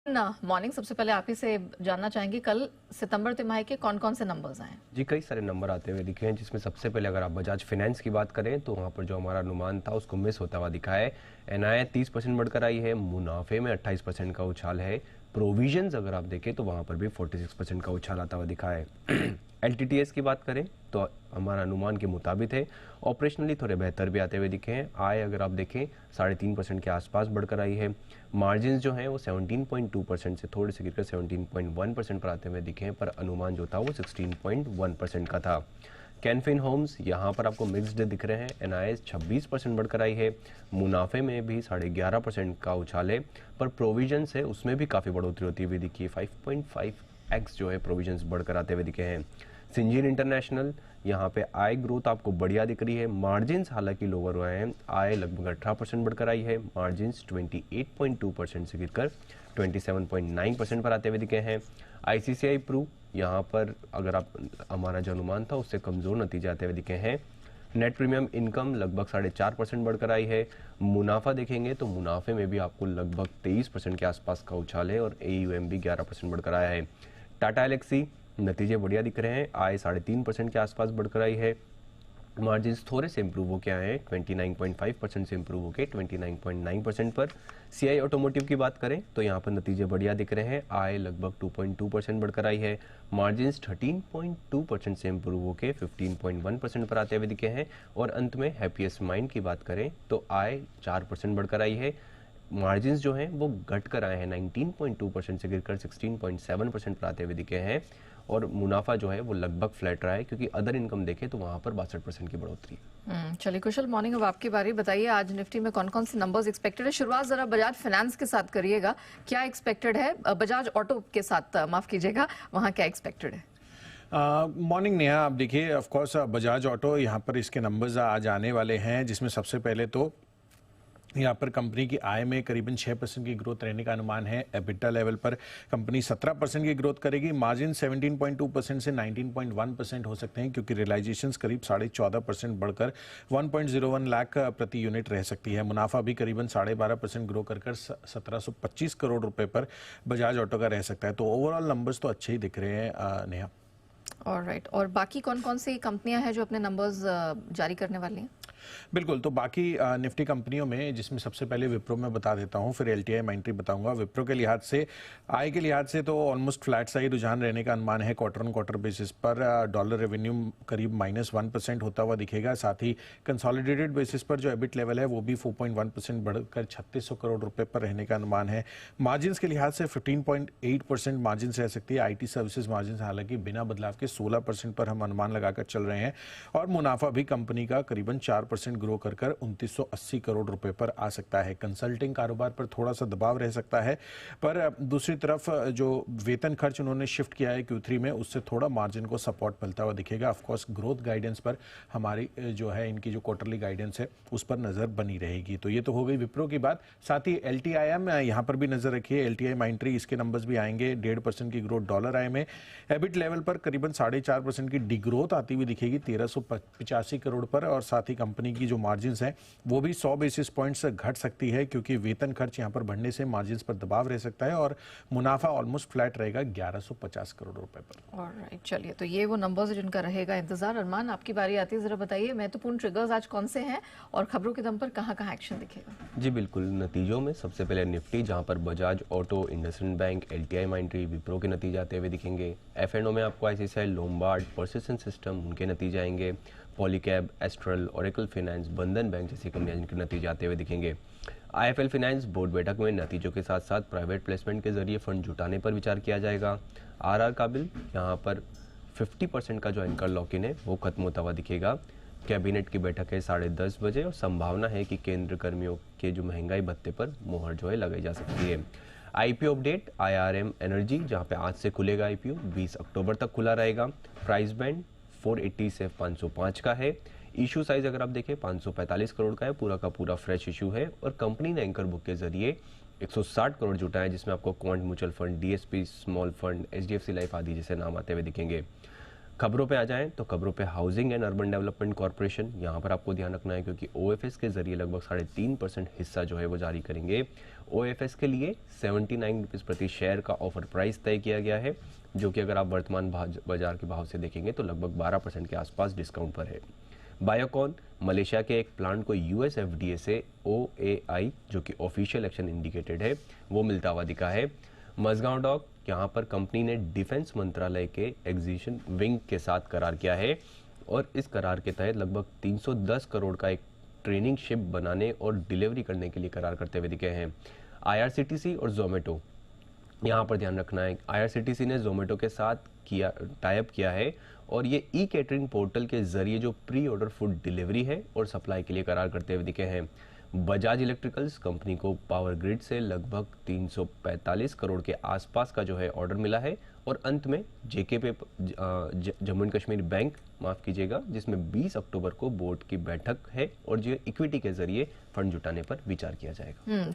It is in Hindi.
ना मॉर्निंग, सबसे पहले आप ही से जानना चाहेंगे कल सितंबर तिमाही के कौन कौन से नंबर्स आए? जी, कई सारे नंबर आते हुए दिखे हैं, जिसमें सबसे पहले अगर आप बजाज फाइनेंस की बात करें तो वहाँ पर जो हमारा अनुमान था उसको मिस होता हुआ दिखा है। एनआई 30% बढ़कर आई है, मुनाफे में 28% का उछाल है। प्रोविजंस अगर आप देखें तो वहाँ पर भी 46% का उछाल आता हुआ दिखा है। एलटीटीएस की बात करें तो हमारा अनुमान के मुताबिक है। ऑपरेशनली थोड़े बेहतर भी आते हुए दिखे हैं। आय अगर आप देखें 3.5% के आसपास बढ़कर आई है। मार्जिन जो हैं वो 17.2% से थोड़े से गिरकर 17.1% पर आते हुए दिखे हैं, पर अनुमान जो था वो 16.1% का था। कैनफिन होम्स यहाँ पर आपको मिक्स्ड दिख रहे हैं। एनआईएस 26% बढ़कर आई है। मुनाफे में भी 11.5% का उछाल है, पर प्रोविजन से उसमें भी काफ़ी बढ़ोतरी होती हुई दिखी है। 5.5x जो है प्रोविजंस बढ़कर आते हुए दिखे हैं। सिंजीन इंटरनेशनल यहाँ पे आय ग्रोथ आपको बढ़िया दिख रही है। मार्जिन्स हालांकि लोअर हुए हैं। आय लगभग 18% बढ़कर आई है। मार्जिन्स 28.2% से गिरकर 27.9% पर आते हुए दिखे हैं। आईसीसीआई प्रू यहाँ पर अगर आप हमारा जो अनुमान था उससे कमज़ोर नतीजे आते हुए दिखे हैं। नेट प्रीमियम इनकम लगभग 4.5% बढ़कर आई है। मुनाफा देखेंगे तो मुनाफे में भी आपको लगभग 23% के आसपास का उछाल है और AUM भी 11% बढ़कर आया है। टाटा एलेक्सी नतीजे बढ़िया दिख रहे हैं। आय 3.5% के आसपास बढ़कर आई है। मार्जिन्स थोड़े से इंप्रूव होकर आए हैं, 29.5% से इंप्रूव होकर 29.9% पर। सीआई ऑटोमोटिव की बात करें तो यहाँ पर नतीजे बढ़िया दिख रहे हैं। आय लगभग 2.2% बढ़कर आई है। मार्जिन्स 13.2% से इंप्रूव होकर 15.1% पर आते हुए दिखे हैं। और अंत में हैप्पीएस्ट माइंड की बात करें तो आय 4% बढ़कर आई है। मार्जिन्स जो हैं वो घट कर आए हैं, 19.2% से गिरकर 16.7% पर आते हुए दिखे हैं। और मुनाफा जो है वो लगभग फ्लैट रहा है, क्योंकि अदर इनकम देखें तो वहाँ पर 62% की बढ़ोतरी। चलिए कुशल, मॉर्निंग अब आपकी बारी। बताइए आज निफ्टी में कौन कौन से नंबर्स एक्सपेक्टेड है? शुरुआत जरा बजाज फाइनेंस के साथ करिएगा, क्या एक्सपेक्टेड है? बजाज ऑटो के साथ माफ कीजिएगा, वहाँ क्या एक्सपेक्टेड है? मॉर्निंग नेहा, आप देखिए ऑफ कोर्स बजाज ऑटो यहाँ पर इसके नंबर्स आज आने वाले हैं, जिसमें सबसे पहले तो यहाँ पर कंपनी की आय में करीबन 6% की ग्रोथ रहने का अनुमान है। एबिटा लेवल पर कंपनी 17% की ग्रोथ करेगी। मार्जिन 17.2% से 19.1% हो सकते हैं, क्योंकि रियलाइजेशंस करीब 14.5% बढ़कर 1.01 लाख प्रति यूनिट रह सकती है। मुनाफा भी करीबन 12.5% ग्रो कर 1725 करोड़ रुपए पर बजाज ऑटो का रह सकता है। तो ओवरऑल नंबर्स तो अच्छे ही दिख रहे हैं नेहा। ऑलराइट, और बाकी कौन कौन सी कंपनियां हैं जो अपने नंबर्स जारी करने वाली हैं? बिल्कुल, तो बाकी निफ्टी कंपनियों में, जिसमें सबसे पहले विप्रो में बता देता हूं, फिर एलटीआई माइंट्री बताऊंगा। विप्रो के लिहाज से, आय के लिहाज से तो ऑलमोस्ट फ्लैट सा ही रुझान रहने का अनुमान है। क्वार्टर ऑन क्वार्टर बेसिस पर डॉलर रेवेन्यू करीब -1% होता हुआ दिखेगा। साथ ही कंसोलिडेटेड बेसिस पर जो एबिट लेवल है वो भी 4.1% बढ़कर 3600 करोड़ रुपए पर रहने का अनुमान है। मार्जिन के लिहाज से 15.8% मार्जिन रह सकती है। आईटी सर्विसेज मार्जिन हालांकि बिना बदलाव के 16% पर हम अनुमान लगाकर चल रहे हैं। और मुनाफा भी कंपनी का करीबन 4% ग्रो कर 2980 करोड़ रुपए पर आ सकता है। कंसल्टिंग कारोबार पर थोड़ा सा दबाव रह सकता है, पर दूसरी तरफ जो वेतन खर्च उन्होंने शिफ्ट किया है Q3 में, उससे थोड़ा मार्जिन को सपोर्ट मिलता हुआ दिखेगा। ऑफ कोर्स ग्रोथ गाइडेंस पर हमारी जो है इनकी जो क्वार्टरली गाइडेंस है उस पर नजर बनी रहेगी। तो ये तो हो गई विप्रो की बात। साथ ही LTIM यहाँ पर भी नजर रखिए। LTI माइंट्री, इसके नंबर्स भी आएंगे। 1.5% की ग्रोथ डॉलर आय में। एबिट लेवल पर करीबन 4.5% की डिग्रोथ आती हुई दिखेगी 1385 करोड़ पर। और साथ ही कंपनी की जो मार्जिन्स हैं वो भी 100 बेसिस पॉइंट्स घट सकती है, क्योंकि वेतन खर्च यहां पर बढ़ने से मार्जिन्स पर दबाव रह सकता है। और मुनाफा ऑलमोस्ट फ्लैट रहेगा 1150 करोड़ रुपए पर। ऑलराइट, चलिए तो ये वो नंबर्स जिनका रहेगा इंतजार। अरमान, आपकी बारी आती है, जरा बताइए महत्वपूर्ण ट्रिगर्स आज कौन से हैं और खबरों के दम पर कहां कहां एक्शन दिखेगा? जी बिल्कुल, नतीजों में सबसे पहले निफ्टी, जहां पर Bajaj auto, IndusInd bank, LTI माइंट्री, Wipro के नतीजे आते हुए दिखेंगे। F&O में आपको ICICI लोम्बार्ड, पर्सिस्टेंट सिस्टम, उनके नतीजे आएंगे। पॉलीकैब, एस्ट्रल, ओरेकल फाइनेंस, बंधन बैंक जैसी कंपनियां जिनके नतीजे आते हुए दिखेंगे। IIFL फाइनेंस बोर्ड बैठक में नतीजों के साथ साथ प्राइवेट प्लेसमेंट के जरिए फंड जुटाने पर विचार किया जाएगा। RR काबिल, यहाँ पर 50% का जो एंकर लॉक इन है वो खत्म होता हुआ दिखेगा। कैबिनेट की बैठक है 10:30 बजे, और संभावना है कि केंद्र कर्मियों के जो महंगाई भत्ते पर मोहर जो है लगाई जा सकती है। IPO अपडेट, IRM एनर्जी, जहाँ पे आज से खुलेगा IPO, 20 अक्टूबर तक खुला रहेगा। प्राइस बैंड 480 से 505 का है। इशू साइज अगर आप देखें 545 करोड़ का है, पूरा का पूरा फ्रेश इशू है। और कंपनी ने एंकर बुक के जरिए 160 करोड़ जुटाए, जिसमें आपको quant mutual fund, DSP small fund, HDFC life आदि जैसे नाम आते हुए दिखेंगे। खबरों पे आ जाएं तो खबरों पे housing and urban development corporation, यहाँ पर आपको ध्यान रखना है क्योंकि ओएफएस के जरिए लगभग 3.5% हिस्सा जो है वो जारी करेंगे। ओएफएस के लिए 79 रुपीज़ प्रति शेयर का ऑफर प्राइस तय किया गया है, जो कि अगर आप वर्तमान बाजार के भाव से देखेंगे तो लगभग 12% के आसपास डिस्काउंट पर है। बायोकॉन मलेशिया के एक प्लांट को यूएस एफडीए से ओएआई, जो कि ऑफिशियल एक्शन इंडिकेटेड है, वो मिलता हुआ दिखा है। मजगांव डॉक, यहाँ पर कंपनी ने डिफेंस मंत्रालय के एग्जीबिशन विंग के साथ करार किया है और इस करार के तहत लगभग 310 करोड़ का एक ट्रेनिंग शिप बनाने और डिलीवरी करने के लिए करार करते हुए दिखे हैं। आईआरसीटीसी और जोमेटो, यहाँ पर ध्यान रखना है, आईआरसीटीसी ने जोमेटो के साथ टाई अप किया है और ये ई कैटरिंग पोर्टल के जरिए जो प्री ऑर्डर फूड डिलीवरी है और सप्लाई के लिए करार करते हुए दिखे हैं। बजाज इलेक्ट्रिकल्स कंपनी को पावर ग्रिड से लगभग 345 करोड़ के आसपास का जो है ऑर्डर मिला है। और अंत में जेके जम्मू एंड कश्मीर बैंक, माफ कीजिएगा, जिसमें 20 अक्टूबर को बोर्ड की बैठक है और जो इक्विटी के जरिए फंड जुटाने पर विचार किया जाएगा।